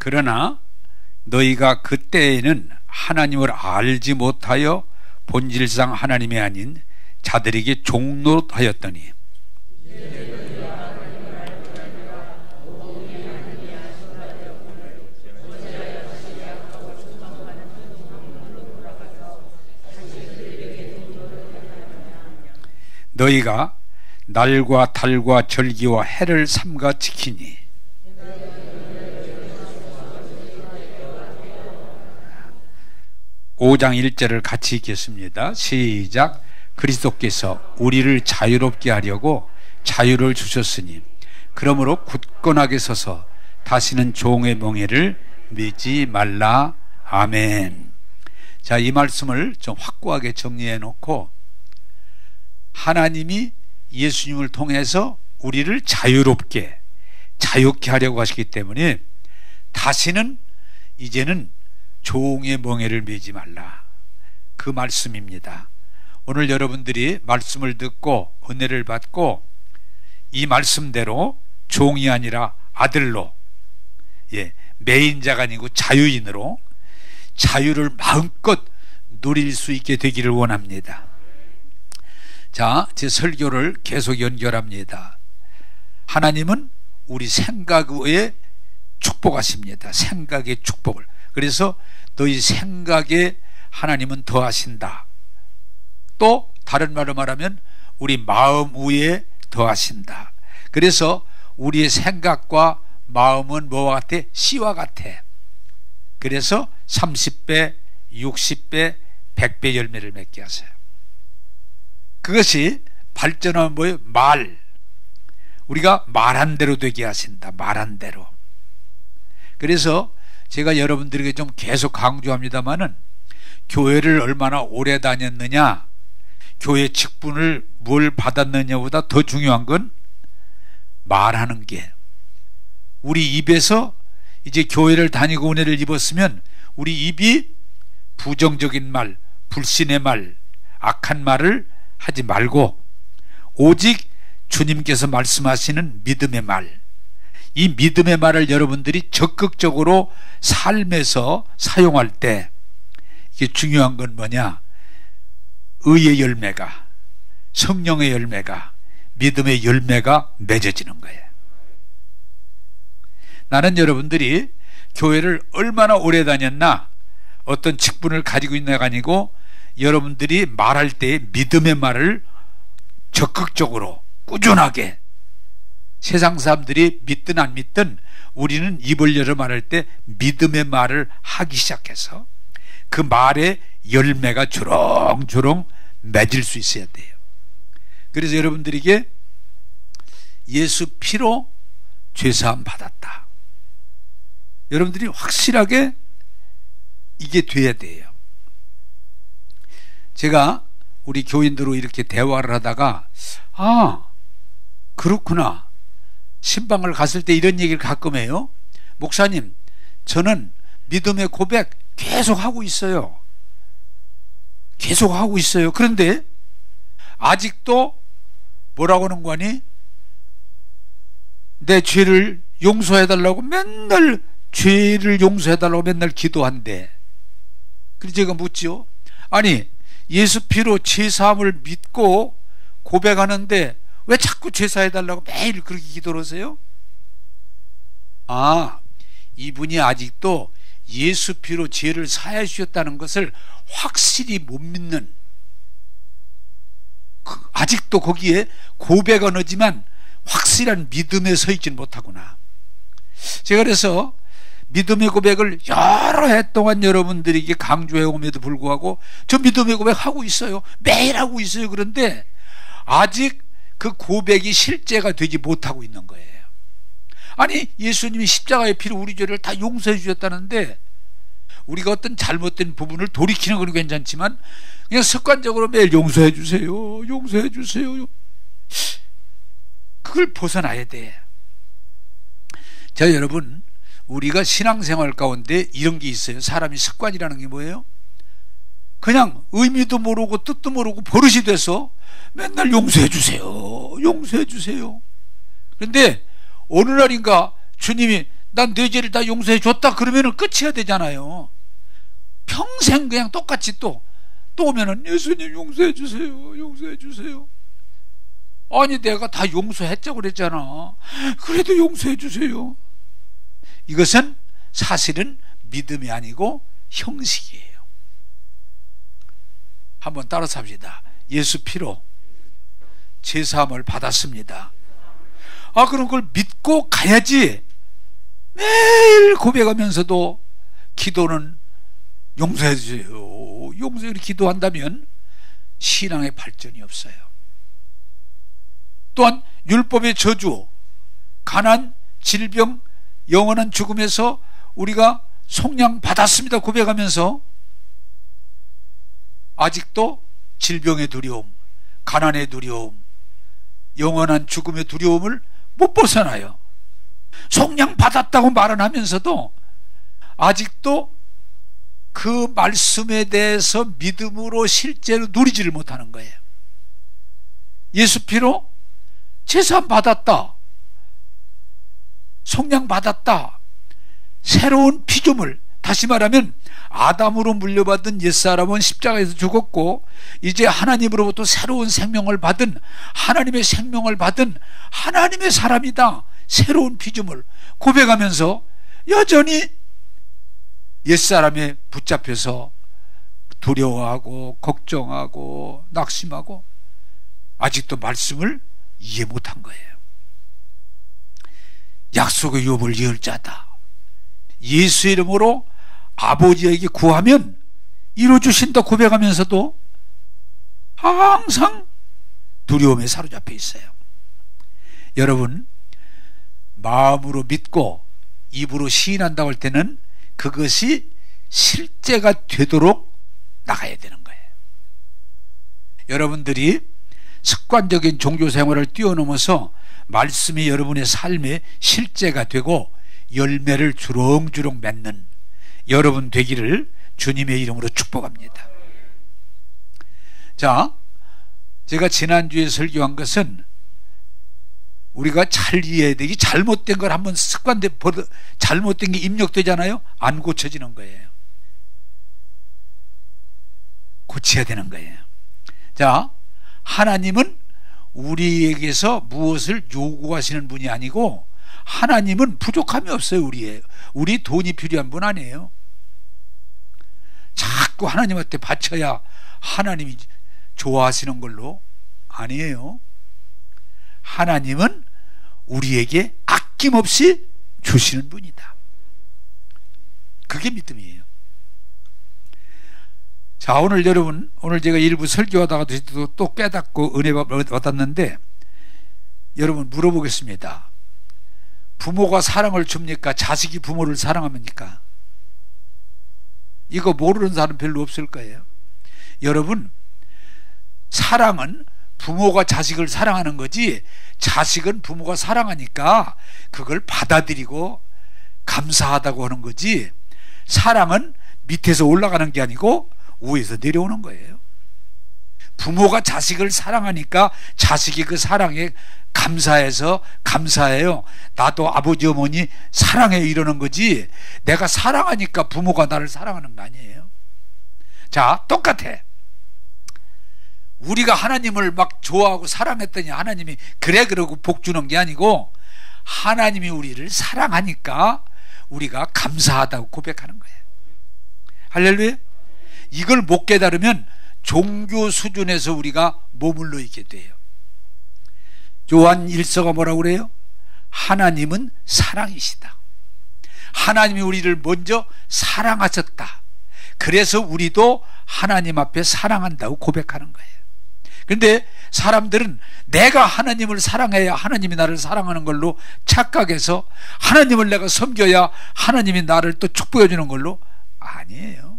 그러나 너희가 그때에는 하나님을 알지 못하여 본질상 하나님이 아닌 자들에게 종노릇하였더니 너희가 날과 달과 절기와 해를 삼가 지키니 (5장 1절을) 같이 읽겠습니다. 시작. 그리스도께서 우리를 자유롭게 하려고 자유를 주셨으니 그러므로 굳건하게 서서 다시는 종의 멍에를 매지 말라. 아멘. 자, 이 말씀을 좀 확고하게 정리해 놓고, 하나님이 예수님을 통해서 우리를 자유롭게, 자유케 하려고 하시기 때문에 다시는 이제는 종의 멍에를 매지 말라, 그 말씀입니다. 오늘 여러분들이 말씀을 듣고 은혜를 받고 이 말씀대로 종이 아니라 아들로, 매인 자가 아니고 자유인으로 자유를 마음껏 누릴 수 있게 되기를 원합니다. 자, 제 설교를 계속 연결합니다. 하나님은 우리 생각에 축복하십니다. 생각의 축복을. 그래서 너희 생각에 하나님은 더하신다. 또 다른 말로 말하면 우리 마음 위에 더하신다. 그래서 우리의 생각과 마음은 뭐와 같아? 씨와 같아. 그래서 30배, 60배, 100배 열매를 맺게 하세요. 그것이 발전하면 뭐예요? 말. 우리가 말한 대로 되게 하신다. 말한 대로. 그래서 제가 여러분들에게 좀 계속 강조합니다마는, 교회를 얼마나 오래 다녔느냐, 교회 직분을 뭘 받았느냐보다 더 중요한 건 말하는 게, 우리 입에서 이제 교회를 다니고 은혜를 입었으면 우리 입이 부정적인 말, 불신의 말, 악한 말을 하지 말고 오직 주님께서 말씀하시는 믿음의 말, 이 믿음의 말을 여러분들이 적극적으로 삶에서 사용할 때, 이게 중요한 건 뭐냐? 의의 열매가, 성령의 열매가, 믿음의 열매가 맺어지는 거예요. 나는 여러분들이 교회를 얼마나 오래 다녔나, 어떤 직분을 가지고 있나가 아니고, 여러분들이 말할 때 믿음의 말을 적극적으로 꾸준하게, 세상 사람들이 믿든 안 믿든 우리는 입을 열어 말할 때 믿음의 말을 하기 시작해서 그 말의 열매가 주렁주렁 맺을 수 있어야 돼요. 그래서 여러분들에게 예수 피로 죄사함 받았다, 여러분들이 확실하게 이게 돼야 돼요. 제가 우리 교인들로 이렇게 대화를 하다가, 아, 그렇구나. 신방을 갔을 때 이런 얘기를 가끔 해요. 목사님, 저는 믿음의 고백 계속 하고 있어요. 계속 하고 있어요. 그런데 아직도 뭐라고 하는 거니? 내 죄를 용서해달라고 맨날, 죄를 용서해달라고 맨날 기도한대. 그래서 제가 묻죠. 아니, 예수 피로 죄사함을 믿고 고백하는데 왜 자꾸 죄사해달라고 매일 그렇게 기도를 하세요? 아, 이분이 아직도 예수 피로 죄를 사해 주셨다는 것을 확실히 못 믿는, 아직도 거기에 고백은 하지만 확실한 믿음에 서 있지는 못하구나. 제가 그래서 믿음의 고백을 여러 해 동안 여러분들에게 강조해 오면도 불구하고 저 믿음의 고백 하고 있어요. 매일 하고 있어요. 그런데 아직 그 고백이 실제가 되지 못하고 있는 거예요. 아니, 예수님이 십자가의 피로 우리 죄를 다 용서해 주셨다는데, 우리가 어떤 잘못된 부분을 돌이키는 건 괜찮지만 그냥 습관적으로 매일 용서해 주세요, 용서해 주세요, 그걸 벗어나야 돼. 자, 여러분, 우리가 신앙생활 가운데 이런 게 있어요. 사람이 습관이라는 게 뭐예요? 그냥 의미도 모르고 뜻도 모르고 버릇이 돼서 맨날 용서해 주세요, 용서해 주세요. 그런데 어느 날인가 주님이 난 네 죄를 다 용서해 줬다 그러면은 끝이야 되잖아요. 평생 그냥 똑같이 또 오면은 예수님 용서해 주세요, 용서해 주세요. 아니 내가 다 용서했자고 그랬잖아. 그래도 용서해 주세요. 이것은 사실은 믿음이 아니고 형식이에요. 한번 따라서 합시다. 예수 피로 제사함을 받았습니다. 그럼 그걸 믿고 가야지. 매일 고백하면서도 기도는 용서해 주세요, 용서해 기도한다면 신앙의 발전이 없어요. 또한 율법의 저주, 가난, 질병, 영원한 죽음에서 우리가 속량 받았습니다 고백하면서 아직도 질병의 두려움, 가난의 두려움, 영원한 죽음의 두려움을 못 벗어나요. 속량 받았다고 말은 하면서도 아직도 그 말씀에 대해서 믿음으로 실제로 누리지를 못하는 거예요. 예수 피로 제사함 받았다, 속량 받았다, 새로운 피조물, 다시 말하면 아담으로 물려받은 옛사람은 십자가에서 죽었고 이제 하나님으로부터 새로운 생명을 받은, 하나님의 생명을 받은 하나님의 사람이다, 새로운 피조물 고백하면서 여전히 옛사람에 붙잡혀서 두려워하고 걱정하고 낙심하고 아직도 말씀을 이해 못한 거예요. 약속의 유업을 이을 자다, 예수의 이름으로 아버지에게 구하면 이루어주신다 고백하면서도 항상 두려움에 사로잡혀 있어요. 여러분, 마음으로 믿고 입으로 시인한다고 할 때는 그것이 실제가 되도록 나가야 되는 거예요. 여러분들이 습관적인 종교생활을 뛰어넘어서 말씀이 여러분의 삶의 실제가 되고 열매를 주렁주렁 맺는 여러분 되기를 주님의 이름으로 축복합니다. 자, 제가 지난주에 설교한 것은 우리가 잘 이해해야 되기, 잘못된 걸 한번 습관돼 잘못된 게 입력되잖아요. 안 고쳐지는 거예요. 고쳐야 되는 거예요. 자, 하나님은 우리에게서 무엇을 요구하시는 분이 아니고 하나님은 부족함이 없어요. 우리 돈이 필요한 분 아니에요. 자꾸 하나님한테 바쳐야 하나님이 좋아하시는 걸로 아니에요. 하나님은 우리에게 아낌없이 주시는 분이다. 그게 믿음이에요. 자, 오늘 여러분, 오늘 제가 일부 설교하다가 또 깨닫고 은혜 받았는데 여러분 물어보겠습니다. 부모가 사랑을 줍니까? 자식이 부모를 사랑합니까? 이거 모르는 사람 별로 없을 거예요. 여러분, 사랑은 부모가 자식을 사랑하는 거지 자식은 부모가 사랑하니까 그걸 받아들이고 감사하다고 하는 거지, 사랑은 밑에서 올라가는 게 아니고 위에서 내려오는 거예요. 부모가 자식을 사랑하니까 자식이 그 사랑에 감사해서 감사해요. 나도 아버지 어머니 사랑해요 이러는 거지, 내가 사랑하니까 부모가 나를 사랑하는 거 아니에요. 자, 똑같아. 우리가 하나님을 막 좋아하고 사랑했더니 하나님이 그래 그러고 복 주는 게 아니고 하나님이 우리를 사랑하니까 우리가 감사하다고 고백하는 거예요. 할렐루야. 이걸 못 깨달으면 종교 수준에서 우리가 머물러 있게 돼요. 요한 1서가 뭐라고 그래요? 하나님은 사랑이시다. 하나님이 우리를 먼저 사랑하셨다. 그래서 우리도 하나님 앞에 사랑한다고 고백하는 거예요. 그런데 사람들은 내가 하나님을 사랑해야 하나님이 나를 사랑하는 걸로 착각해서 하나님을 내가 섬겨야 하나님이 나를 또 축복해 주는 걸로, 아니에요.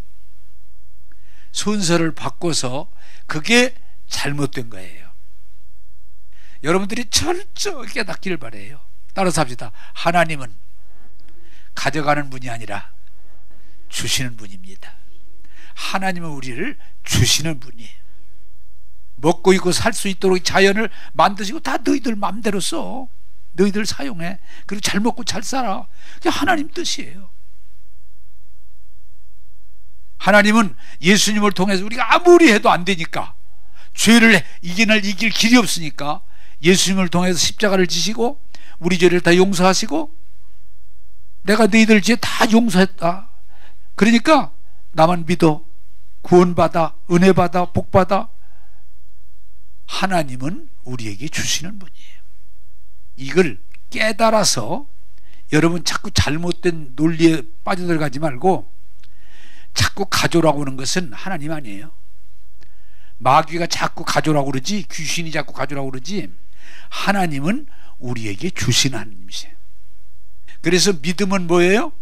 순서를 바꿔서 그게 잘못된 거예요. 여러분들이 철저히 깨닫기를 바라요. 따라서 합시다. 하나님은 가져가는 분이 아니라 주시는 분입니다. 하나님은 우리를 주시는 분이에요. 먹고 입고 살 수 있도록 자연을 만드시고 다 너희들 마음대로 써. 너희들 사용해. 그리고 잘 먹고 잘 살아. 그게 하나님 뜻이에요. 하나님은 예수님을 통해서 우리가 아무리 해도 안 되니까, 죄를 이길 길이 없으니까 예수님을 통해서 십자가를 지시고 우리 죄를 다 용서하시고, 내가 너희들 죄 다 용서했다. 그러니까 나만 믿어. 구원받아, 은혜받아, 복받아. 하나님은 우리에게 주시는 분이에요. 이걸 깨달아서 여러분 자꾸 잘못된 논리에 빠져들어가지 말고, 자꾸 가져오라고 하는 것은 하나님 아니에요. 마귀가 자꾸 가져오라고 그러지, 귀신이 자꾸 가져오라고 그러지, 하나님은 우리에게 주시는 하나님이세요. 그래서 믿음은 뭐예요?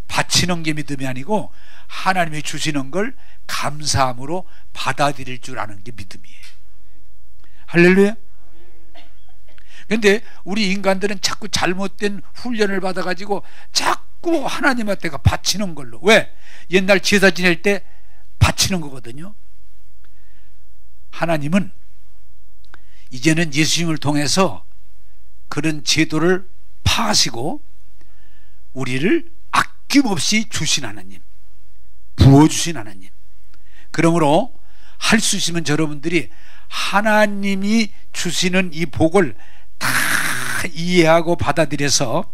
바치는 게 믿음이 아니고 하나님이 주시는 걸 감사함으로 받아들일 줄 아는 게 믿음이에요. 할렐루야. 근데 우리 인간들은 자꾸 잘못된 훈련을 받아가지고 자꾸 하나님한테가 바치는 걸로. 왜? 옛날 제사 지낼 때 바치는 거거든요. 하나님은 이제는 예수님을 통해서 그런 제도를 파하시고 우리를 아낌없이 주신 하나님, 부어주신 하나님. 그러므로 할 수 있으면 여러분들이 하나님이 주시는 이 복을 다 이해하고 받아들여서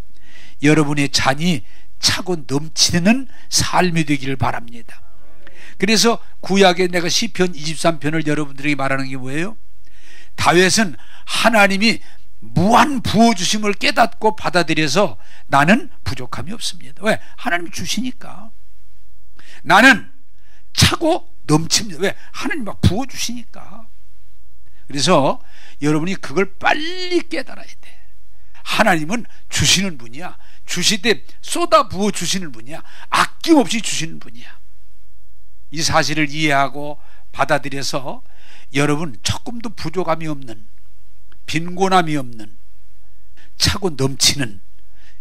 여러분의 잔이 차고 넘치는 삶이 되기를 바랍니다. 그래서 구약에 내가 시편 23편을 여러분들에게 말하는 게 뭐예요? 다윗은 하나님이 무한 부어주심을 깨닫고 받아들여서 나는 부족함이 없습니다. 왜? 하나님이 주시니까. 나는 차고 넘칩니다. 왜? 하나님 막 부어주시니까. 그래서 여러분이 그걸 빨리 깨달아야 돼. 하나님은 주시는 분이야. 주시되 쏟아 부어 주시는 분이야. 아낌없이 주시는 분이야. 이 사실을 이해하고 받아들여서 여러분 조금도 부족함이 없는, 빈곤함이 없는, 차고 넘치는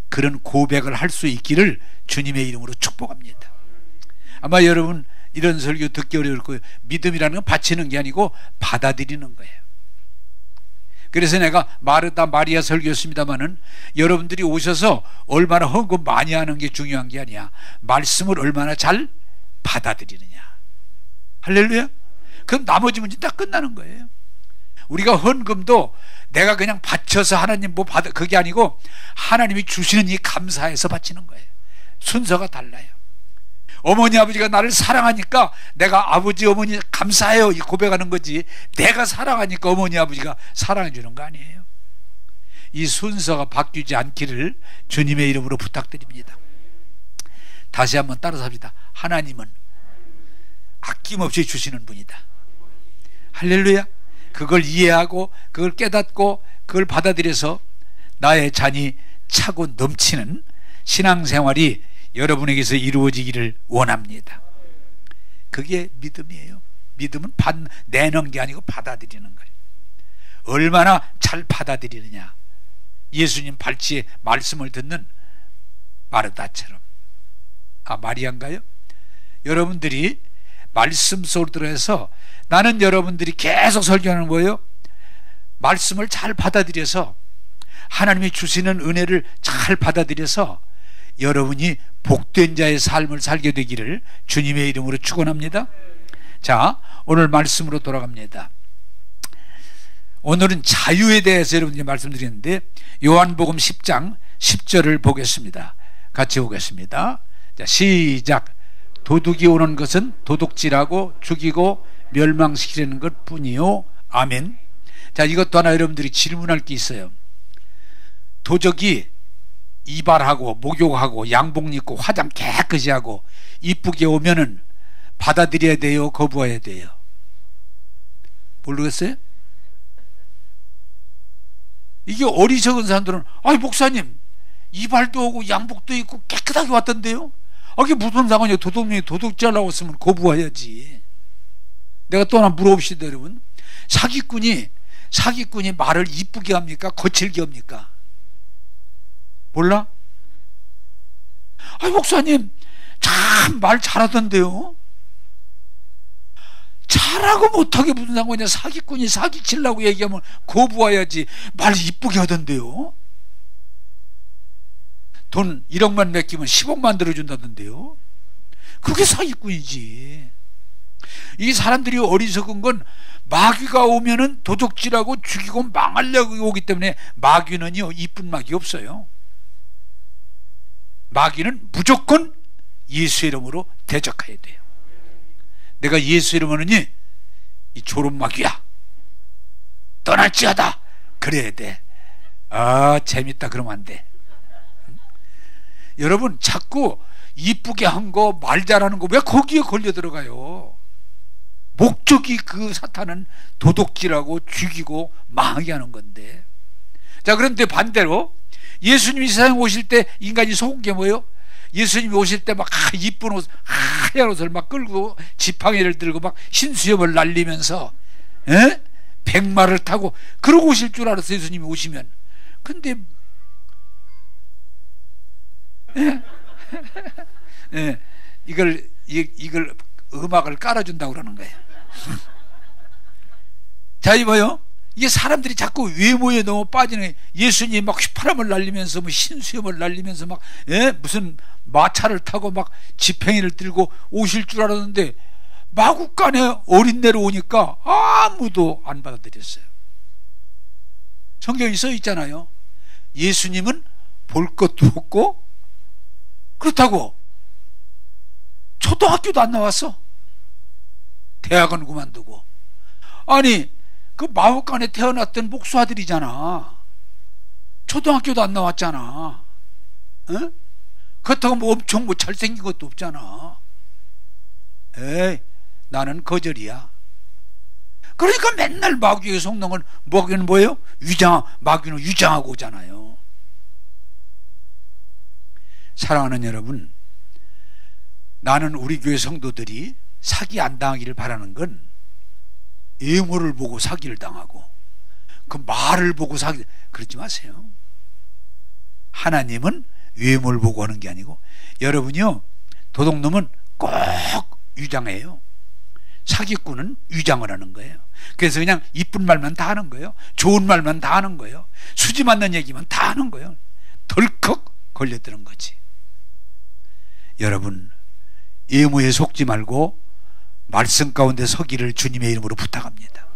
그런 고백을 할 수 있기를 주님의 이름으로 축복합니다. 아마 여러분 이런 설교 듣기 어려울 거예요. 믿음이라는 건 바치는 게 아니고 받아들이는 거예요. 그래서 내가 마르다 마리아 설교였습니다마는 여러분들이 오셔서 얼마나 헌금 많이 하는 게 중요한 게 아니야. 말씀을 얼마나 잘 받아들이느냐. 할렐루야. 그럼 나머지 문제 다 끝나는 거예요. 우리가 헌금도 내가 그냥 바쳐서 하나님 뭐 받아, 그게 아니고 하나님이 주시는 이 감사해서 바치는 거예요. 순서가 달라요. 어머니 아버지가 나를 사랑하니까 내가 아버지 어머니 감사해요 이 고백하는 거지, 내가 사랑하니까 어머니 아버지가 사랑해 주는 거 아니에요. 이 순서가 바뀌지 않기를 주님의 이름으로 부탁드립니다. 다시 한번 따라서 합시다. 하나님은 아낌없이 주시는 분이다. 할렐루야. 그걸 이해하고 그걸 깨닫고 그걸 받아들여서 나의 잔이 차고 넘치는 신앙생활이 여러분에게서 이루어지기를 원합니다. 그게 믿음이에요. 믿음은 내는 게 아니고 받아들이는 거예요. 얼마나 잘 받아들이느냐. 예수님 발치의 말씀을 듣는 마르다처럼. 마리아인가요? 여러분들이 말씀 속으로 들어서, 나는 여러분들이 계속 설교하는 거예요. 말씀을 잘 받아들여서 하나님이 주시는 은혜를 잘 받아들여서 여러분이 복된 자의 삶을 살게 되기를 주님의 이름으로 축원합니다. 자, 오늘 말씀으로 돌아갑니다. 오늘은 자유에 대해서 여러분들이 말씀드리는데 요한복음 10장 10절을 보겠습니다. 같이 보겠습니다. 자, 시작. 도둑이 오는 것은 도둑질하고 죽이고 멸망시키려는 것 뿐이요. 아멘. 자, 이것도 하나 여러분들이 질문할 게 있어요. 도적이 이발하고 목욕하고 양복 입고 화장 깨끗이 하고 이쁘게 오면은 받아들여야 돼요, 거부해야 돼요? 모르겠어요? 이게 어리석은 사람들은 아이 목사님 이발도 하고 양복도 입고 깨끗하게 왔던데요? 이게 무슨 상관이에요? 도둑이 도둑질하려고 했으면 거부해야지. 내가 또 하나 물어봅시다 여러분. 사기꾼이 말을 이쁘게 합니까? 거칠게 합니까? 몰라? 목사님 참 말 잘하던데요? 잘하고 못하게 무슨 상관이냐. 사기꾼이 사기치려고 얘기하면 거부해야지. 말 이쁘게 하던데요? 돈 1억만 맡기면 10억만 들어준다던데요. 그게 사기꾼이지. 이 사람들이 어리석은 건 마귀가 오면은 도둑질하고 죽이고 망하려고 오기 때문에 마귀는요 이쁜 마귀 없어요. 마귀는 무조건 예수 이름으로 대적해야 돼요. 내가 예수 이름으로는 이 졸음 마귀야 떠날지어다 그래야 돼. 아 재밌다 그러면 안 돼. 여러분 자꾸 이쁘게 한 거 말 잘하는 거 왜 거기에 걸려 들어가요? 목적이 그 사탄은 도둑질하고 죽이고 망하게 하는 건데. 자 그런데 반대로 예수님이 세상에 오실 때 인간이 속은 게 뭐예요? 예수님이 오실 때 막 이쁜 옷 하얀 옷을 막 끌고 지팡이를 들고 막 흰수염을 날리면서 백마를 타고 그러고 오실 줄 알았어요. 예수님이 오시면. 근데 이걸 음악을 깔아준다고 그러는 거예요. 자, 이 뭐요? 이게 사람들이 자꾸 외모에 너무 빠지는 거예요. 예수님이 막 휘파람을 날리면서 뭐 흰수염을 날리면서 막 무슨 마차를 타고 막 지팡이를 들고 오실 줄 알았는데 마구간에 어린애로 오니까 아무도 안 받아들였어요. 성경에 써 있잖아요. 예수님은 볼 것도 없고 그렇다고 초등학교도 안 나왔어. 대학은 그만두고. 아니 그 마구간에 태어났던 목수아들이잖아. 초등학교도 안 나왔잖아. 그렇다고 뭐 엄청 뭐 잘생긴 것도 없잖아. 에이 나는 거절이야. 그러니까 맨날 마귀의 성능을 마귀는 뭐예요? 마귀는 위장하고 오잖아요. 사랑하는 여러분, 나는 우리 교회 성도들이 사기 안 당하기를 바라는 건 외모를 보고 사기를 당하고 그 말을 보고 사기 그러지 마세요. 하나님은 외모를 보고 하는 게 아니고 여러분이요 도둑놈은 꼭 위장해요. 사기꾼은 위장을 하는 거예요. 그래서 그냥 이쁜 말만 다 하는 거예요. 좋은 말만 다 하는 거예요. 수지 맞는 얘기만 다 하는 거예요. 덜컥 걸려드는 거지. 여러분 외모에 속지 말고 말씀 가운데 서기를 주님의 이름으로 부탁합니다.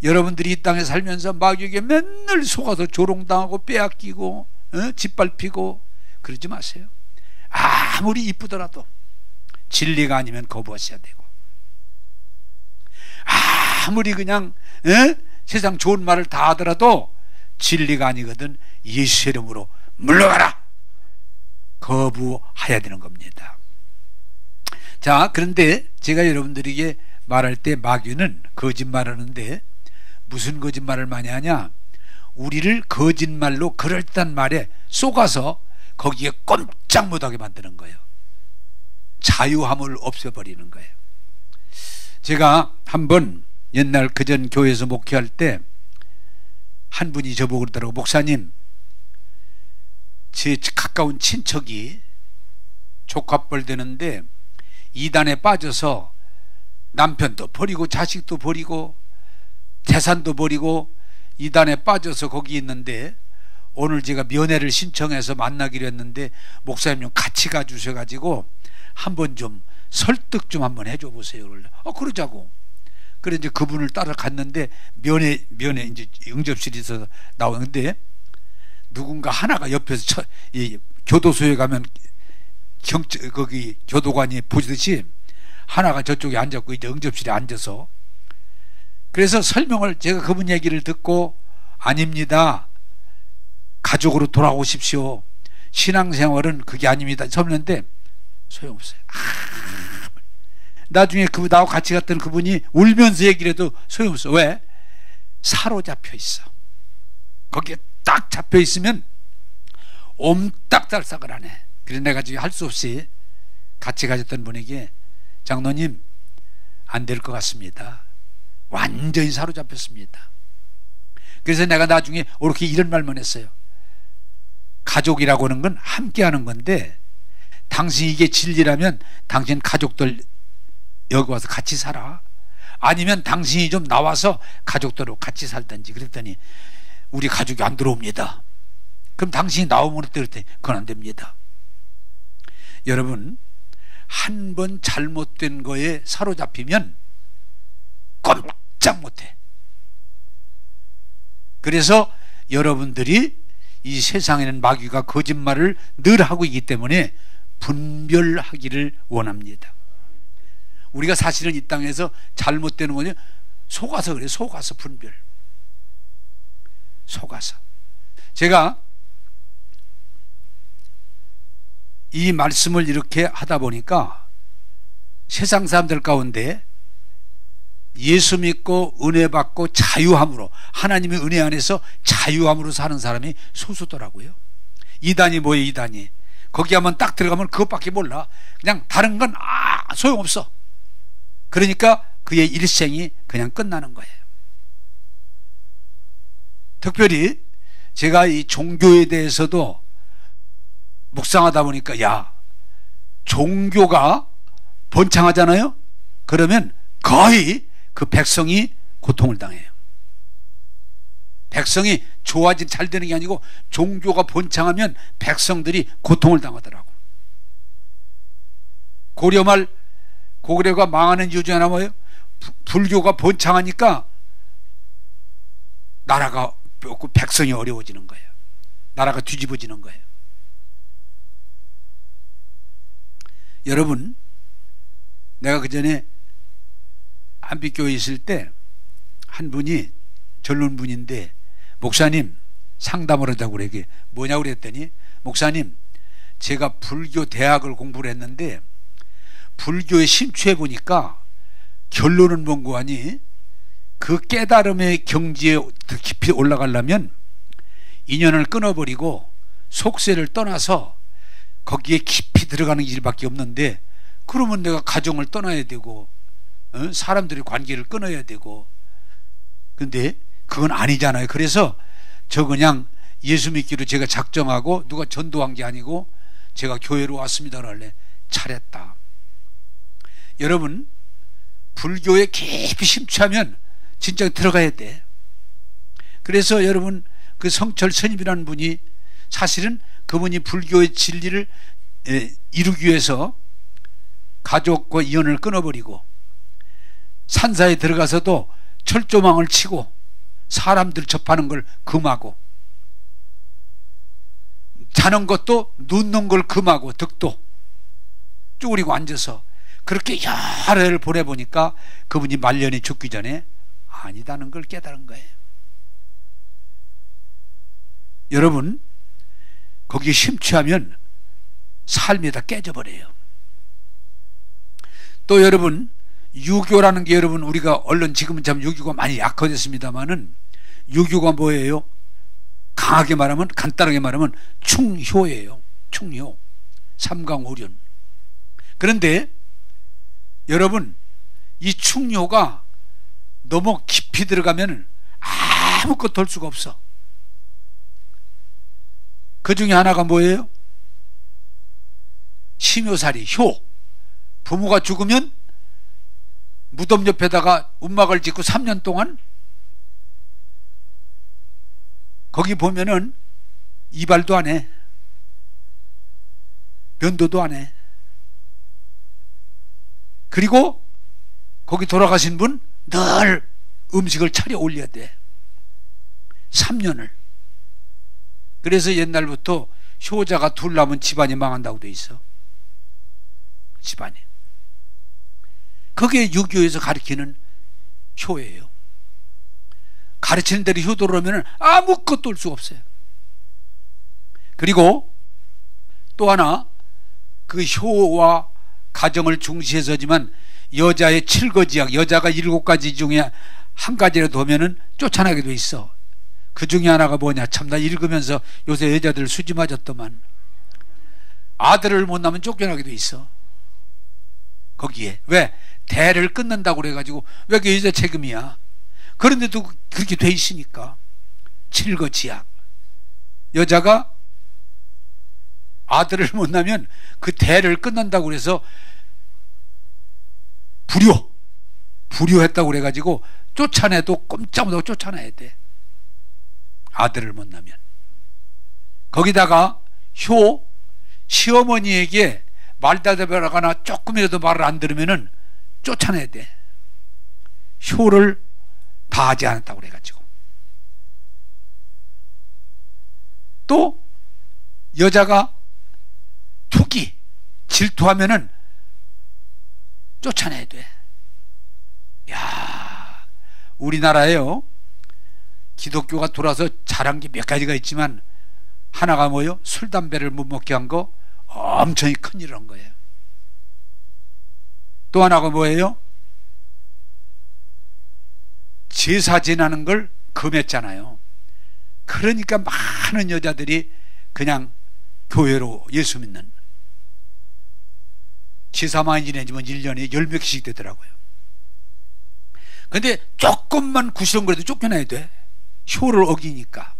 여러분들이 이 땅에 살면서 마귀에게 맨날 속아서 조롱당하고 빼앗기고 짓밟히고 그러지 마세요. 아무리 이쁘더라도 진리가 아니면 거부하셔야 되고, 아무리 그냥 세상 좋은 말을 다 하더라도 진리가 아니거든 예수 이름으로 물러가라 거부해야 되는 겁니다. 자, 그런데 제가 여러분들에게 말할 때 마귀는 거짓말하는데 무슨 거짓말을 많이 하냐? 우리를 거짓말로 그럴듯한 말에 속아서 거기에 꼼짝 못하게 만드는 거예요. 자유함을 없애버리는 거예요. 제가 한번 옛날 그전 교회에서 목회할 때 한 분이 저보고 그러더라고. 목사님, 제 가까운 친척이 조카뻘 되는데 이단에 빠져서 남편도 버리고 자식도 버리고 재산도 버리고 이단에 빠져서 거기 있는데 오늘 제가 면회를 신청해서 만나기로 했는데 목사님 좀 같이 가주셔가지고 한번 좀 설득 좀 한번 해줘 보세요. 그러자고. 그래 이제 그분을 따라갔는데 면회 이제 응접실에서 나오는데 누군가 하나가 옆에서 이 교도소에 가면 거기 교도관이 보시듯이 하나가 저쪽에 앉았고 이제 응접실에 앉아서 그래서 설명을 제가 그분 얘기를 듣고 아닙니다. 가족으로 돌아오십시오. 신앙생활은 그게 아닙니다. 설명했는데 소용없어요. 나중에 나하고 같이 갔던 그분이 울면서 얘기를 해도 소용없어. 왜? 사로잡혀 있어. 거기에 딱 잡혀 있으면 옴딱달싹을 하네. 그래서 내가 지금 할 수 없이 같이 가셨던 분에게 장로님 안 될 것 같습니다. 완전히 사로잡혔습니다. 그래서 내가 나중에 이렇게 이런 말만 했어요. 가족이라고 하는 건 함께 하는 건데 당신 이게 진리라면 당신 가족들 여기 와서 같이 살아. 아니면 당신이 좀 나와서 가족들하고 같이 살든지. 그랬더니 우리 가족이 안 들어옵니다. 그럼 당신이 나오면 어때? 그랬더니 그건 안 됩니다. 여러분, 한 번 잘못된 거에 사로잡히면 꼼짝 못해. 그래서 여러분들이 이 세상에는 마귀가 거짓말을 늘 하고 있기 때문에 분별하기를 원합니다. 우리가 사실은 이 땅에서 잘못되는 거는 속아서 그래요. 속아서 분별. 속아서. 제가 이 말씀을 이렇게 하다 보니까 세상 사람들 가운데 예수 믿고 은혜 받고 자유함으로, 하나님의 은혜 안에서 자유함으로 사는 사람이 소수더라고요. 이단이 뭐예요? 이단이 거기 한번 딱 들어가면 그것밖에 몰라. 그냥 다른 건 소용없어. 그러니까 그의 일생이 그냥 끝나는 거예요. 특별히 제가 이 종교에 대해서도 묵상하다 보니까, 야, 종교가 번창하잖아요. 그러면 거의 그 백성이 고통을 당해요. 백성이 잘 되는 게 아니고 종교가 번창하면 백성들이 고통을 당하더라고. 고구려가 망하는 이유 중에 하나 뭐예요? 불교가 번창하니까 나라가 백성이 어려워지는 거예요. 나라가 뒤집어지는 거예요. 여러분, 내가 그 전에 안빛교회에 있을 때 한 분이 젊은 분인데, 목사님 상담을 하자고 그러게. 뭐냐고 그랬더니, 목사님, 제가 불교 대학을 공부를 했는데 불교에 심취해 보니까 결론은 뭔고 하니, 그 깨달음의 경지에 더 깊이 올라가려면 인연을 끊어버리고 속세를 떠나서 거기에 깊이 들어가는 길밖에 없는데, 그러면 내가 가정을 떠나야 되고 사람들의 관계를 끊어야 되고, 근데 그건 아니잖아요. 그래서 저 그냥 예수 믿기로 제가 작정하고, 누가 전도한 게 아니고 제가 교회로 왔습니다. 그럴래. 잘했다. 여러분, 불교에 깊이 심취하면 진짜 들어가야 돼. 그래서 여러분, 그 성철 스님이라는 분이, 사실은 그분이 불교의 진리를 이루기 위해서 가족과 인연을 끊어버리고 산사에 들어가서도 철조망을 치고 사람들 접하는 걸 금하고, 자는 것도 눕는 걸 금하고, 득도 쭈그리고 앉아서 그렇게 여러 해를 보내보니까 그분이 말년에 죽기 전에 아니다는 걸 깨달은 거예요. 여러분, 거기에 심취하면 삶이 다 깨져버려요. 또 여러분, 유교라는 게, 여러분, 우리가 얼른 지금은 참 유교가 많이 약화됐습니다만은, 유교가 뭐예요? 강하게 말하면, 간단하게 말하면 충효예요. 충효. 삼강오륜. 그런데 여러분, 이 충효가 너무 깊이 들어가면 아무것도 할 수가 없어. 그 중에 하나가 뭐예요? 심효살이, 효. 부모가 죽으면 무덤 옆에다가 움막을 짓고 3년 동안 거기 보면은 이발도 안 해. 면도도 안 해. 그리고 거기 돌아가신 분 늘 음식을 차려 올려야 돼. 3년을. 그래서 옛날부터 효자가 둘 나면 집안이 망한다고 돼 있어. 집안이. 그게 유교에서 가르치는 효예요. 가르치는 대로 효도를 하면 아무것도 할 수가 없어요. 그리고 또 하나, 그 효와 가정을 중시해서지만 여자의 7거지약, 여자가 7가지 중에 한 가지라도 하면은 쫓아나게 돼 있어. 그 중에 하나가 뭐냐? 참, 나 읽으면서 요새 여자들 수지 맞았더만. 아들을 못 낳으면 쫓겨나게 돼 있어. 거기에. 왜? 대를 끊는다고 그래가지고. 왜 그게 여자 책임이야? 그런데도 그렇게 돼 있으니까. 7거지약. 여자가 아들을 못 낳으면 그 대를 끊는다고 그래서 불효했다고 그래가지고 쫓아내도 꼼짝 못하고 쫓아내야 돼. 아들을 못 낳으면. 거기다가 시어머니에게 말다대변하거나 조금이라도 말을 안 들으면은 쫓아내야 돼. 효를 다하지 않았다고 그래가지고. 또 여자가 투기, 질투하면은 쫓아내야 돼. 야, 우리나라에요, 기독교가 돌아서 잘한 게 몇 가지가 있지만 하나가 뭐요? 술, 담배를 못 먹게 한 거 엄청 큰일을 한 거예요. 또 하나가 뭐예요? 제사 지내는 걸 금했잖아요. 그러니까 많은 여자들이 그냥 교회로 예수 믿는, 제사 많이 지내지만 1년에 10몇 개씩 되더라고요. 근데 조금만 구시렁거려도 쫓겨나야 돼. 효를 어기니까.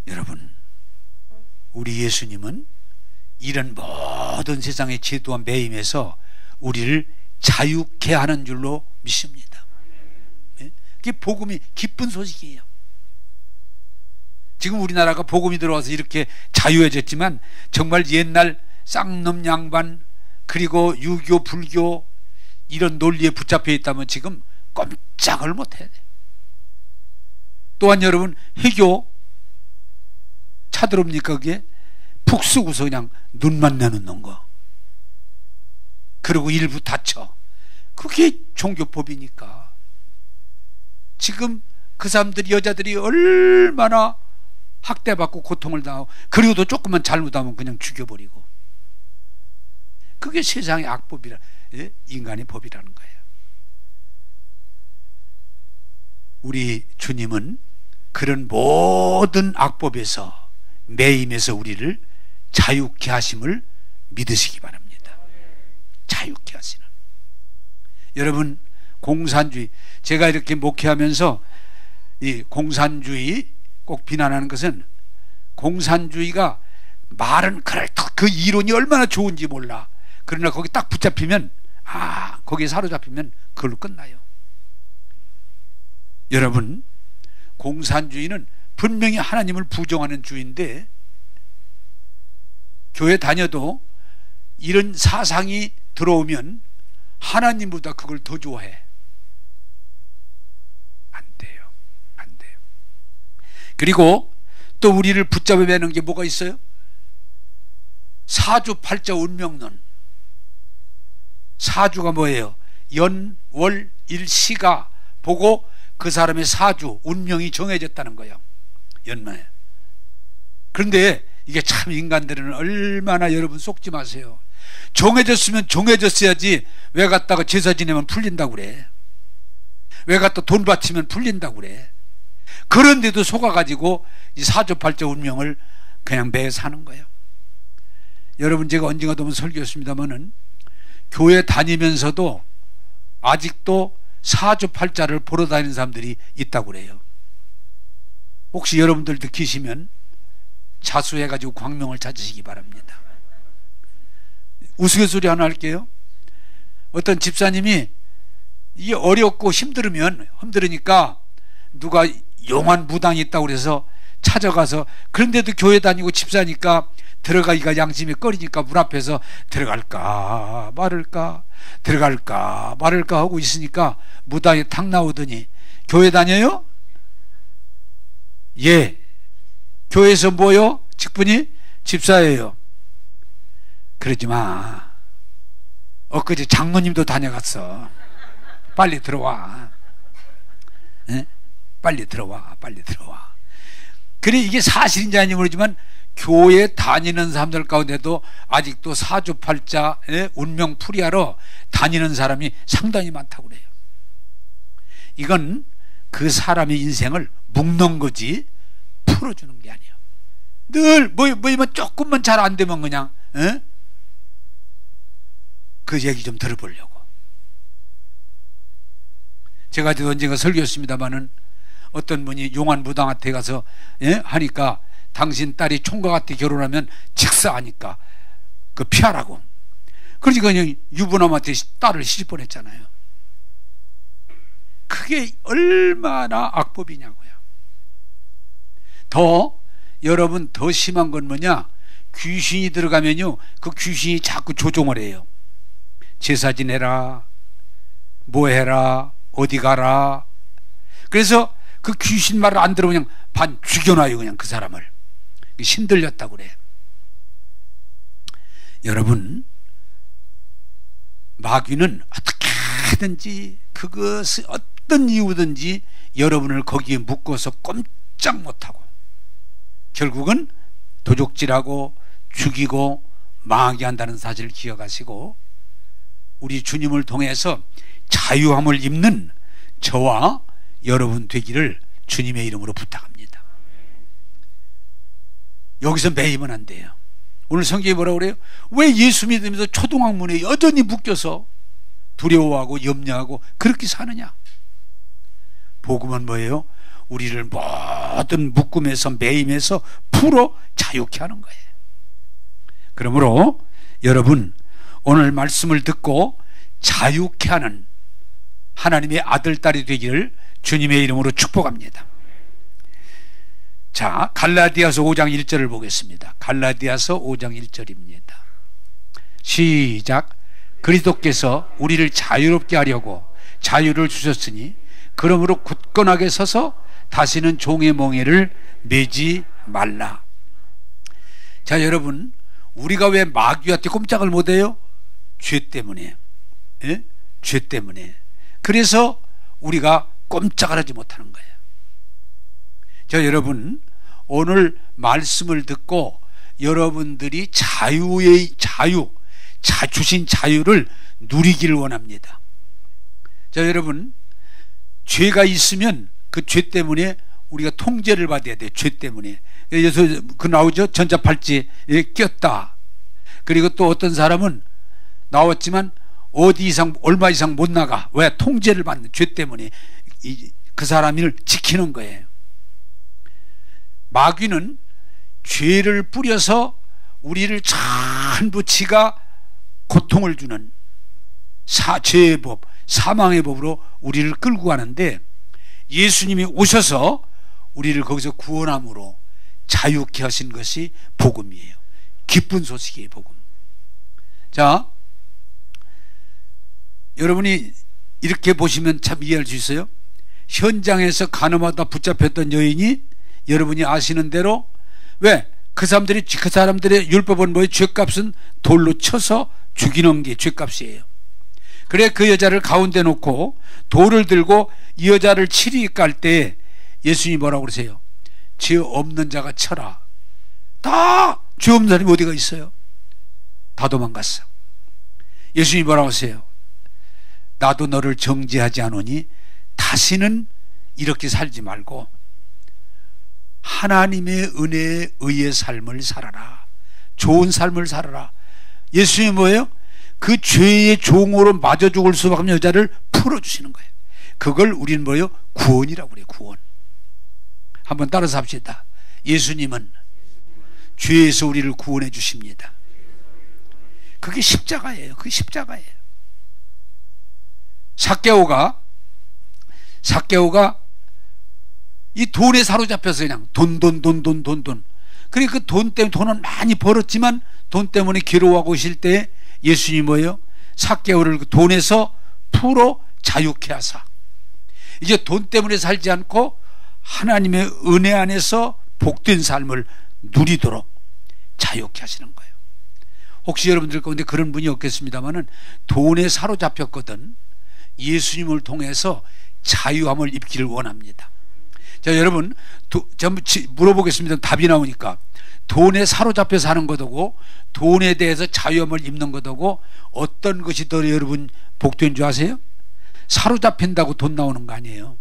여러분, 우리 예수님은 이런 모든 세상의 제도와 매임에서 우리를 자유케 하는 줄로 믿습니다. 그게 복음이 기쁜 소식이에요. 지금 우리나라가 복음이 들어와서 이렇게 자유해졌지만 정말 옛날 쌍놈 양반 그리고 유교 불교 이런 논리에 붙잡혀 있다면 지금 꼼짝을 못해야 돼. 또한 여러분, 해교 차들옵니까? 그게 푹 쓰고서 그냥 눈만 내놓는 거, 그리고 일부 다쳐. 그게 종교법이니까. 지금 그 사람들이, 여자들이 얼마나 학대받고 고통을 당하고, 그리고 또 조금만 잘못하면 그냥 죽여버리고. 그게 세상의 악법이라, 인간의 법이라는 거예요. 우리 주님은 그런 모든 악법에서, 매임에서 우리를 자유케 하심을 믿으시기 바랍니다. 자유케 하시는. 여러분, 공산주의, 제가 이렇게 목회하면서 이 공산주의 꼭 비난하는 것은, 공산주의가 말은 그렇다, 그 이론이 얼마나 좋은지 몰라. 그러나 거기 딱 붙잡히면, 거기에 사로잡히면 그걸로 끝나요. 여러분, 공산주의는 분명히 하나님을 부정하는 주의인데, 교회 다녀도 이런 사상이 들어오면 하나님보다 그걸 더 좋아해. 안 돼요. 안 돼요. 그리고 또 우리를 붙잡아 매는 게 뭐가 있어요? 사주팔자 운명론. 사주가 뭐예요? 연, 월, 일, 시가 보고 그 사람의 사주, 운명이 정해졌다는 거예요. 연말에. 그런데 이게 참, 인간들은 얼마나, 여러분 속지 마세요. 정해졌으면 정해졌어야지 왜 갖다가 제사 지내면 풀린다고 그래? 왜 갖다 돈 바치면 풀린다고 그래? 그런데도 속아가지고 이 사주팔자 운명을 그냥 매 사는 거예요. 여러분, 제가 언젠가도 한번 설교했습니다마는, 교회 다니면서도 아직도 사주팔자를 보러 다니는 사람들이 있다고 그래요. 혹시 여러분들도 계시면 자수해가지고 광명을 찾으시기 바랍니다. 우스갯소리 하나 할게요. 어떤 집사님이 이게 어렵고 힘들으니까 누가 용한 무당이 있다고 그래서 찾아가서, 그런데도 교회 다니고 집사니까 들어가기가 양심이 꺼리니까 문 앞에서 들어갈까 말을까 들어갈까 말을까 하고 있으니까 무당이 탁 나오더니, 교회 다녀요? 예. 교회에서 뭐요? 직분이 집사예요. 그러지 마. 엊그제 장로님도 다녀갔어. 빨리 들어와. 네? 빨리 들어와. 빨리 들어와. 그래, 이게 사실인지 아닌지 모르지만 교회 다니는 사람들 가운데도 아직도 사주팔자 운명풀이하러 다니는 사람이 상당히 많다고 그래요. 이건 그 사람의 인생을 묶는 거지 풀어주는 게 아니에요. 늘 뭐이면 조금만 잘 안 되면 그냥 그 얘기 좀 들어보려고. 제가 언젠가 설교했습니다마는, 어떤 분이 용한 무당한테 가서 하니까, 당신 딸이 총각한테 결혼하면 직사하니까 그 피하라고. 그러니까 그냥 유부남한테 딸을 시집 보냈잖아요. 그게 얼마나 악법이냐고요. 더 여러분 더 심한 건 뭐냐? 귀신이 들어가면요 그 귀신이 자꾸 조종을 해요. 제사 지내라, 뭐 해라, 어디 가라. 그래서 그 귀신 말을 안 들으면 그냥 반 죽여놔요. 그냥 그 사람을. 신들렸다고 그래. 여러분, 마귀는 어떻게든지 그것이 어떤 이유든지 여러분을 거기에 묶어서 꼼짝 못하고 결국은 도적질하고 죽이고 망하게 한다는 사실을 기억하시고 우리 주님을 통해서 자유함을 입는 저와 여러분 되기를 주님의 이름으로 부탁합니다. 여기서 매이면 안 돼요. 오늘 성경이 뭐라고 그래요? 왜 예수 믿으면서 초등학문에 여전히 묶여서 두려워하고 염려하고 그렇게 사느냐? 복음은 뭐예요? 우리를 모든 묶음에서 매임에서 풀어 자유케 하는 거예요. 그러므로 여러분 오늘 말씀을 듣고 자유케 하는 하나님의 아들, 딸이 되기를 주님의 이름으로 축복합니다. 자, 갈라디아서 5장 1절을 보겠습니다. 갈라디아서 5장 1절입니다. 시작. 그리스도께서 우리를 자유롭게 하려고 자유를 주셨으니 그러므로 굳건하게 서서 다시는 종의 멍에를 매지 말라. 자, 여러분, 우리가 왜 마귀한테 꼼짝을 못해요? 죄 때문에. 예? 죄 때문에. 그래서 우리가 꼼짝을 하지 못하는 거예요. 자, 여러분, 오늘 말씀을 듣고 여러분들이 주신 자유를 누리기를 원합니다. 자, 여러분, 죄가 있으면 그 죄 때문에 우리가 통제를 받아야 돼요. 죄 때문에. 그래서 그 나오죠. 전자팔찌에 꼈다. 그리고 또 어떤 사람은 나왔지만 어디 이상 얼마 이상 못 나가. 왜? 통제를 받는 죄 때문에 그 사람을 지키는 거예요. 마귀는 죄를 뿌려서 우리를 전부 지가 고통을 주는 죄의 법, 사망의 법으로 우리를 끌고 가는데 예수님이 오셔서 우리를 거기서 구원함으로 자유케 하신 것이 복음이에요. 기쁜 소식이에요. 복음. 자, 여러분이 이렇게 보시면 참 이해할 수 있어요. 현장에서 간음하다 붙잡혔던 여인이 여러분이 아시는 대로 왜? 그 사람들의 율법은 뭐예요? 죄값은 돌로 쳐서 죽이는 게 죄값이에요. 그래 그 여자를 가운데 놓고 돌을 들고 이 여자를 치리 깔 때 예수님이 뭐라고 그러세요? 죄 없는 자가 쳐라. 다 죄 없는 사람이 어디가 있어요? 다 도망갔어. 예수님이 뭐라고 하세요? 나도 너를 정죄하지 않으니 다시는 이렇게 살지 말고 하나님의 은혜에 의해 삶을 살아라. 좋은 삶을 살아라. 예수님이 뭐예요? 그 죄의 종으로 맞아 죽을 수밖에 없는 여자를 풀어주시는 거예요. 그걸 우리는 뭐예요? 구원이라고 그래요. 구원. 한번 따라서 합시다. 예수님은 죄에서 우리를 구원해 주십니다. 그게 십자가예요. 그게 십자가예요. 삭개오가 이 돈에 사로잡혀서 그냥 돈. 그러니까 그 돈 때문에 돈은 많이 벌었지만 돈 때문에 괴로워하고 있을 때 예수님이 뭐예요? 삭개오를 그 돈에서 풀어 자유케 하사 이제 돈 때문에 살지 않고 하나님의 은혜 안에서 복된 삶을 누리도록 자유케 하시는 거예요. 혹시 여러분들 가운데 그런 분이 없겠습니다만은 돈에 사로잡혔거든 예수님을 통해서 자유함을 입기를 원합니다. 자, 여러분 전부 물어보겠습니다. 답이 나오니까 돈에 사로잡혀 사는 것하고 돈에 대해서 자유함을 입는 것하고 어떤 것이 더 여러분 복된 줄 아세요? 사로잡힌다고 돈 나오는 거 아니에요.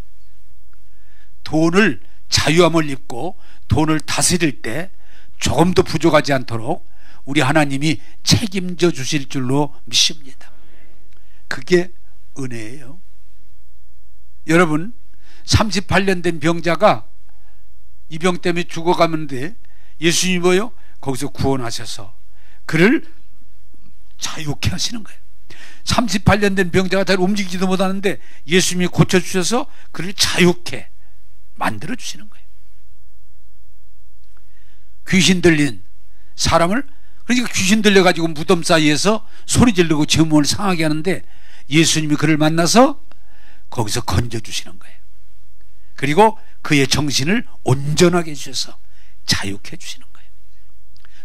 돈을 자유함을 입고 돈을 다스릴 때 조금 더 부족하지 않도록 우리 하나님이 책임져 주실 줄로 믿습니다. 그게 은혜예요. 여러분 38년 된 병자가 이 병 때문에 죽어가는데 예수님이 뭐예요? 거기서 구원하셔서 그를 자유케 하시는 거예요. 38년 된 병자가 잘 움직이지도 못하는데 예수님이 고쳐주셔서 그를 자유케 만들어 주시는 거예요. 귀신 들린 사람을, 그러니까 귀신 들려가지고 무덤 사이에서 소리 지르고 제 몸을 상하게 하는데 예수님이 그를 만나서 거기서 건져주시는 거예요. 그리고 그의 정신을 온전하게 해주셔서 자유케 해주시는 거예요.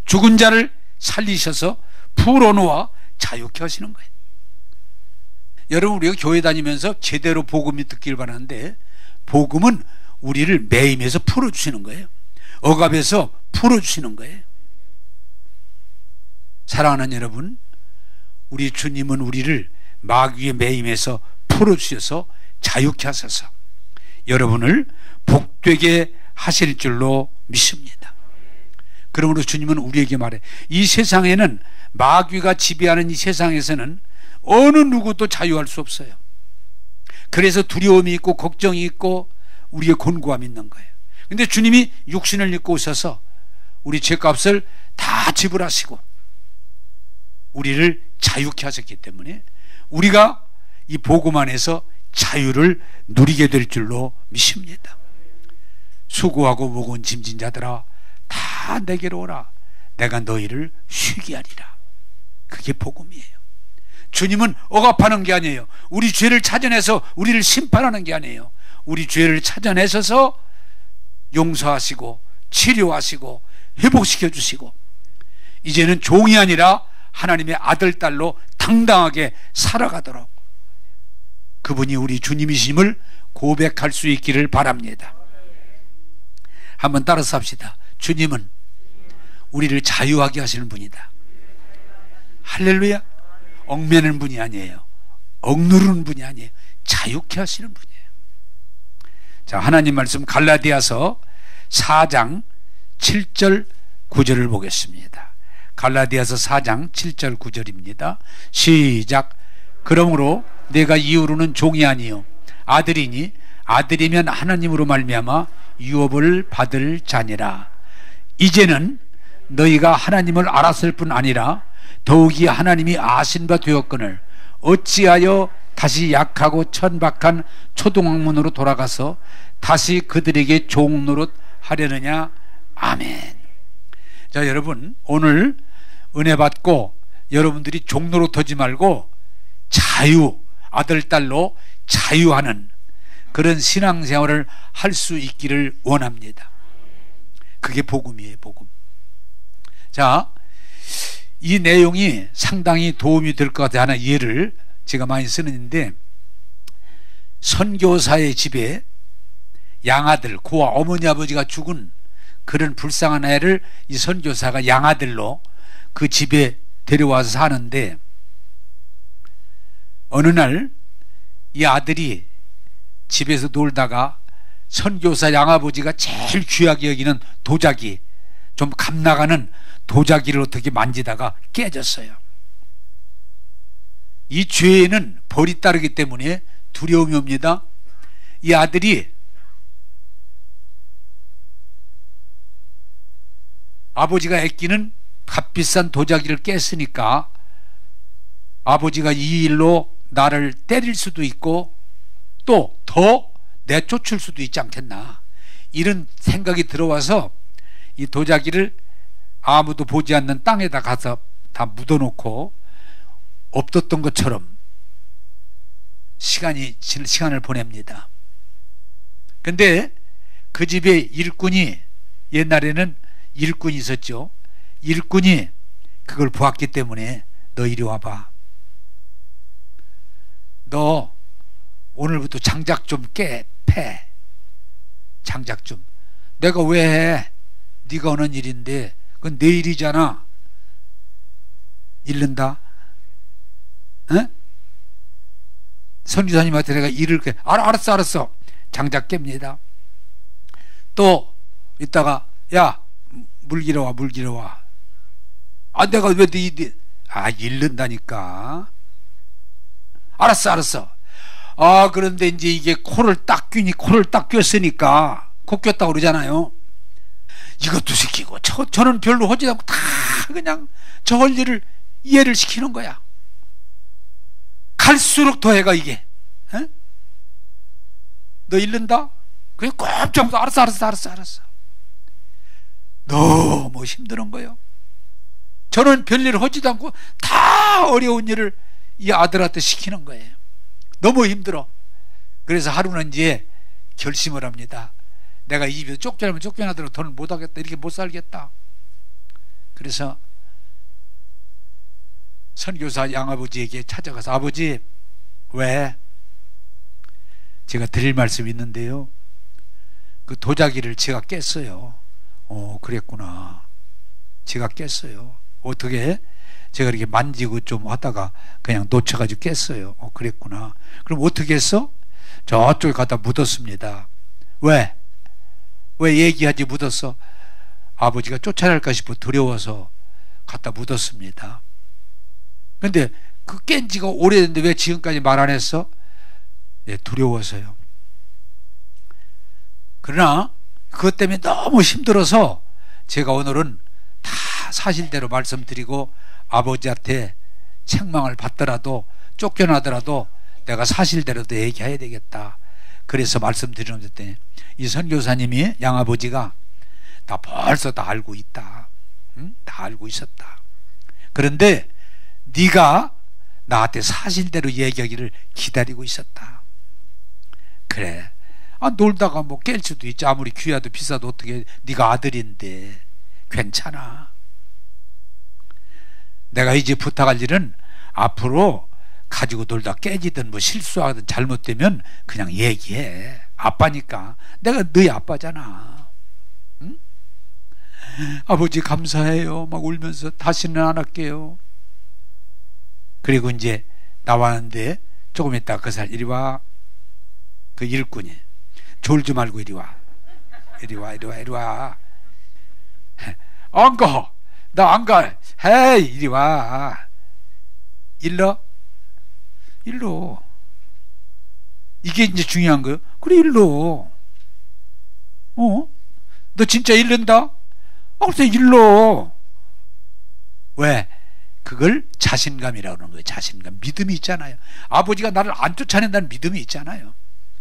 죽은 자를 살리셔서 풀어놓아 자유케 하시는 거예요. 여러분, 우리가 교회 다니면서 제대로 복음이 듣길 바라는데, 복음은 우리를 매임에서 풀어주시는 거예요. 억압에서 풀어주시는 거예요. 사랑하는 여러분, 우리 주님은 우리를 마귀의 매임에서 풀어주셔서 자유케 하셔서 여러분을 복되게 하실 줄로 믿습니다. 그러므로 주님은 우리에게 말해, 이 세상에는, 마귀가 지배하는 이 세상에서는 어느 누구도 자유할 수 없어요. 그래서 두려움이 있고 걱정이 있고 우리의 곤고함이 있는 거예요. 근데 주님이 육신을 입고 오셔서 우리 죄값을 다 지불하시고 우리를 자유케 하셨기 때문에 우리가 이 복음 안에서 자유를 누리게 될 줄로 믿습니다. 수고하고 무거운 짐진 자들아 다 내게로 오라, 내가 너희를 쉬게 하리라. 그게 복음이에요. 주님은 억압하는 게 아니에요. 우리 죄를 찾아내서 우리를 심판하는 게 아니에요. 우리 죄를 찾아내셔서 용서하시고 치료하시고 회복시켜 주시고, 이제는 종이 아니라 하나님의 아들, 딸로 당당하게 살아가도록 그분이 우리 주님이심을 고백할 수 있기를 바랍니다. 한번 따라서 합시다. 주님은 우리를 자유하게 하시는 분이다. 할렐루야. 얽매는 분이 아니에요. 억누르는 분이 아니에요. 자유케 하시는 분이에요. 자, 하나님 말씀 갈라디아서 4장 7절 9절을 보겠습니다. 갈라디아서 4장 7절 9절입니다. 시작. 그러므로 내가 이후로는 종이 아니요 아들이니 아들이면 하나님으로 말미암아 유업을 받을 자니라. 이제는 너희가 하나님을 알았을 뿐 아니라 더욱이 하나님이 아신 바 되었거늘 어찌하여 다시 약하고 천박한 초동학문으로 돌아가서 다시 그들에게 종노릇 하려느냐. 아멘. 자, 여러분, 오늘 은혜 받고 여러분들이 종노릇 하지 말고 자유, 아들, 딸로 자유하는 그런 신앙생활을 할 수 있기를 원합니다. 그게 복음이에요, 복음. 자, 이 내용이 상당히 도움이 될 것 같아요. 하나 예를 제가 많이 쓰는데, 선교사의 집에 양아들, 고아 어머니 아버지가 죽은 그런 불쌍한 애를 이 선교사가 양아들로 그 집에 데려와서 사는데, 어느 날 이 아들이 집에서 놀다가 선교사 양아버지가 제일 귀하게 여기는 도자기, 좀 값나가는 도자기를 어떻게 만지다가 깨졌어요. 이 죄에는 벌이 따르기 때문에 두려움이 옵니다. 이 아들이 아버지가 아끼는 값비싼 도자기를 깼으니까 아버지가 이 일로 나를 때릴 수도 있고 또 더 내쫓을 수도 있지 않겠나, 이런 생각이 들어와서 이 도자기를 아무도 보지 않는 땅에다 가서 다 묻어놓고 없었던 것처럼 시간을 보냅니다. 근데 그 집에 일꾼이, 옛날에는 일꾼이 있었죠. 일꾼이 그걸 보았기 때문에 너 이리 와봐. 너 오늘부터 장작 좀 패. 장작 좀. 내가 왜 해? 네가 하는 일인데 그건 내 일이잖아. 잃는다. 에? 선교사님한테 내가 일을 알았어. 장작 깹니다. 또 이따가 야, 물 길어 와. 아, 내가 왜 잃는다니까. 알았어. 아, 그런데 이제 이게 코를 딱 꼈으니까, 코 꼈다고 그러잖아요. 이것도 시키고 저는 별로 하지 않고 다 그냥 저 할 일을 이해를 시키는 거야. 갈수록 더 해가 이게. 에? 너 잃는다? 그냥 꼼짝 못하고 알았어. 너무 힘든 거예요. 저는 별일 하지도 않고 다 어려운 일을 이 아들한테 시키는 거예요. 너무 힘들어. 그래서 하루는 이제 결심을 합니다. 내가 이 집에서 쫓겨나면 쫓겨나더라도 돈을 못 하겠다. 이렇게 못 살겠다. 그래서 선교사 양아버지에게 찾아가서, 아버지, 왜? 제가 드릴 말씀이 있는데요, 그 도자기를 제가 깼어요. 그랬구나. 제가 깼어요. 어떻게? 제가 이렇게 만지고 좀 하다가 그냥 놓쳐가지고 깼어요. 그랬구나. 그럼 어떻게 했어? 저쪽에 갖다 묻었습니다. 왜? 왜 얘기하지? 묻었어? 아버지가 쫓아날까 싶어 두려워서 갖다 묻었습니다. 근데 그 깬 지가 오래됐는데 왜 지금까지 말 안 했어? 네, 두려워서요. 그러나 그것 때문에 너무 힘들어서 제가 오늘은 다 사실대로 말씀드리고, 아버지한테 책망을 받더라도 쫓겨나더라도 내가 사실대로도 얘기해야 되겠다. 그래서 말씀드리는데, 이 선교사님이, 양아버지가 다 벌써 다 알고 있다. 응? 다 알고 있었다. 그런데 네가 나한테 사실대로 얘기하기를 기다리고 있었다. 그래, 놀다가 뭐 깰 수도 있지. 아무리 귀하도 비싸도 어떻게, 네가 아들인데 괜찮아. 내가 이제 부탁할 일은 앞으로 가지고 놀다 깨지든 뭐 실수하든 잘못되면 그냥 얘기해. 아빠니까. 내가 너희 아빠잖아. 응? 아버지 감사해요. 막 울면서 다시는 안 할게요. 그리고 이제 나왔는데 조금 있다 그 사람 이리 와. 그 일꾼이 졸지 말고 이리 와. 이리 와, 이리 와, 이리 와. 안 가. 나 안 가. 헤이, 이리 와. 일러? 일로. 이게 이제 중요한 거예요. 그래, 일로. 너 진짜 일른다? 글쎄, 일로. 왜? 그걸 자신감이라고 하는 거예요. 자신감. 믿음이 있잖아요. 아버지가 나를 안 쫓아낸다는 믿음이 있잖아요.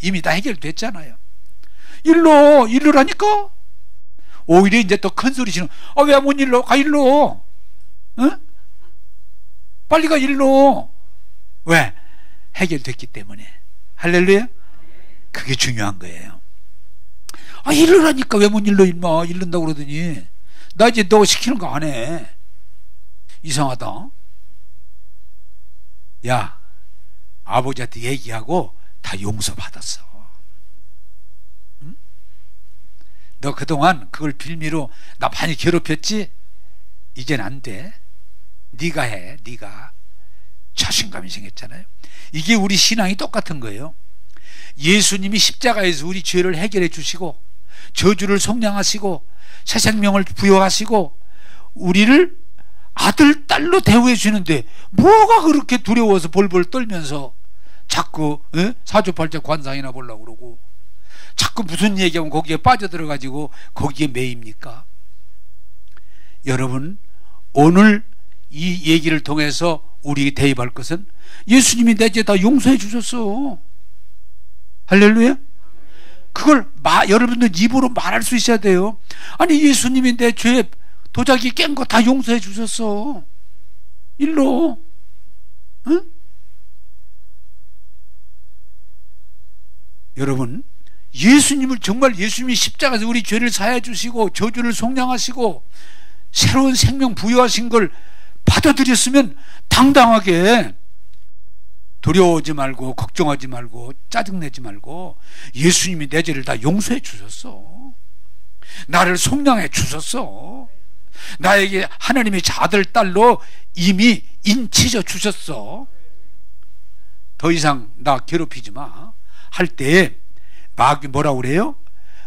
이미 다 해결됐잖아요. 일로라니까? 오히려 이제 또 큰 소리 치는, 왜 못 일로? 가, 일로. 응? 빨리 가, 일로. 왜? 해결됐기 때문에. 할렐루야? 그게 중요한 거예요. 일로라니까 왜 못 일로, 임마. 일른다고 그러더니. 나 이제 너 시키는 거 안 해. 이상하다. 야, 아버지한테 얘기하고 다 용서받았어. 응? 너 그동안 그걸 빌미로 나 많이 괴롭혔지? 이젠 안 돼. 네가 해. 네가. 자신감이 생겼잖아요. 이게 우리 신앙이 똑같은 거예요. 예수님이 십자가에서 우리 죄를 해결해 주시고 저주를 속량하시고 새 생명을 부여하시고 우리를 아들, 딸로 대우해 주는데 뭐가 그렇게 두려워서 벌벌 떨면서 자꾸 사주팔자 관상이나 보려고 그러고 자꾸 무슨 얘기하면 거기에 빠져들어가지고 거기에 매입니까? 여러분, 오늘 이 얘기를 통해서 우리에게 대입할 것은 예수님이 내 죄 다 용서해 주셨어. 할렐루야? 그걸 여러분들 입으로 말할 수 있어야 돼요. 아니, 예수님이 내 죄 도자기 깬 거 다 용서해 주셨어. 일로. 응? 여러분, 예수님을 정말, 예수님이 십자가에서 우리 죄를 사해 주시고 저주를 속량하시고 새로운 생명 부여하신 걸 받아들였으면 당당하게 두려워하지 말고 걱정하지 말고 짜증내지 말고, 예수님이 내 죄를 다 용서해 주셨어. 나를 속량해 주셨어. 나에게 하나님의 아들, 딸로 이미 인치져 주셨어. 더 이상 나 괴롭히지 마 할 때 마귀 뭐라고 그래요?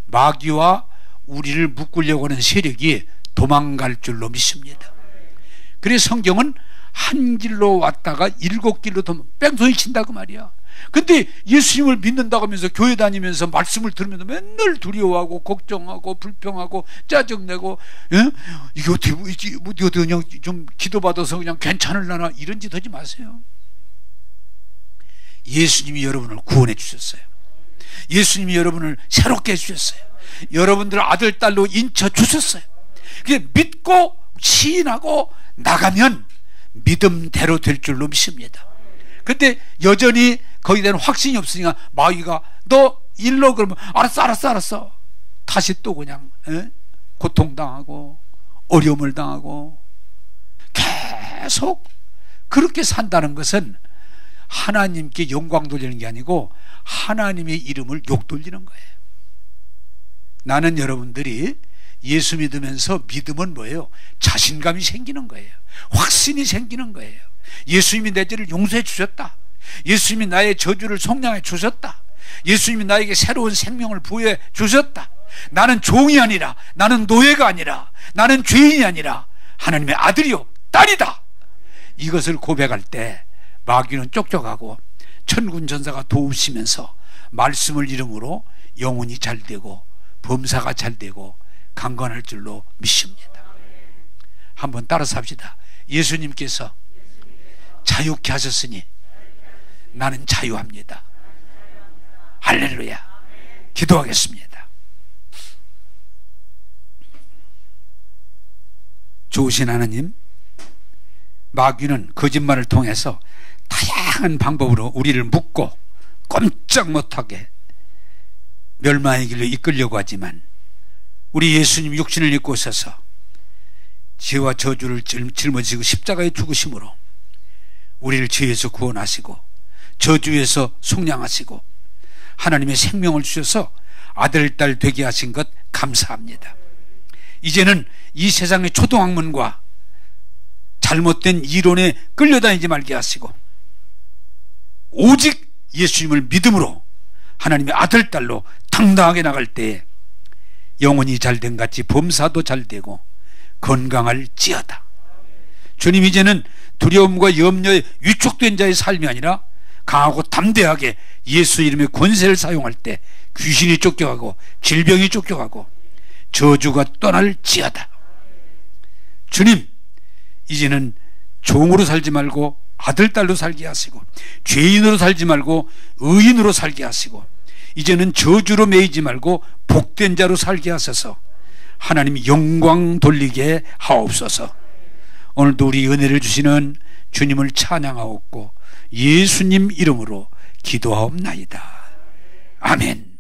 마귀와 우리를 묶으려고 하는 세력이 도망갈 줄로 믿습니다. 그래서 성경은 한 길로 왔다가 7길로 뺑소니 친다 그 말이야. 근데 예수님을 믿는다고 하면서 교회 다니면서 말씀을 들으면서 맨날 두려워하고 걱정하고 불평하고 짜증내고, 이게 어떻게 그냥 좀 기도받아서 그냥 괜찮을라나, 이런 짓 하지 마세요. 예수님이 여러분을 구원해 주셨어요. 예수님이 여러분을 새롭게 해주셨어요. 여러분들 아들, 딸로 인쳐 주셨어요. 그게 믿고 시인하고 나가면 믿음대로 될 줄로 믿습니다. 근데 여전히 거기에 대한 확신이 없으니까 마귀가 너 일러 그러면 알았어 다시 또 그냥 고통당하고 어려움을 당하고 계속 그렇게 산다는 것은 하나님께 영광 돌리는 게 아니고 하나님의 이름을 욕 돌리는 거예요. 나는 여러분들이 예수 믿으면서 믿음은 뭐예요? 자신감이 생기는 거예요. 확신이 생기는 거예요. 예수님이 내 죄를 용서해 주셨다. 예수님이 나의 저주를 속량해 주셨다. 예수님이 나에게 새로운 생명을 부여해 주셨다. 나는 종이 아니라, 나는 노예가 아니라, 나는 죄인이 아니라 하나님의 아들이요 딸이다. 이것을 고백할 때 마귀는 쫓겨가고 천군 전사가 도우시면서 말씀을 이름으로 영혼이 잘 되고 범사가 잘 되고 강건할 줄로 믿습니다. 한번 따라서 합시다. 예수님께서 자유케 하셨으니 나는 자유합니다. 할렐루야. 기도하겠습니다. 좋으신 하나님, 마귀는 거짓말을 통해서 다양한 방법으로 우리를 묶고 꼼짝 못하게 멸망의 길로 이끌려고 하지만 우리 예수님 육신을 입고 오셔서 죄와 저주를 짊어지고 십자가에 죽으심으로 우리를 죄에서 구원하시고 저주에서 속량하시고 하나님의 생명을 주셔서 아들, 딸 되게 하신 것 감사합니다. 이제는 이 세상의 초등학문과 잘못된 이론에 끌려다니지 말게 하시고 오직 예수님을 믿음으로 하나님의 아들, 딸로 당당하게 나갈 때에 영혼이 잘된 같이 범사도 잘되고 건강할지어다. 주님, 이제는 두려움과 염려에 위축된 자의 삶이 아니라 강하고 담대하게 예수 이름의 권세를 사용할 때 귀신이 쫓겨가고 질병이 쫓겨가고 저주가 떠날지어다. 주님, 이제는 종으로 살지 말고 아들, 딸로 살게 하시고 죄인으로 살지 말고 의인으로 살게 하시고 이제는 저주로 매이지 말고 복된 자로 살게 하셔서 하나님 영광 돌리게 하옵소서. 오늘도 우리 은혜를 주시는 주님을 찬양하옵고 예수님 이름으로 기도하옵나이다. 아멘.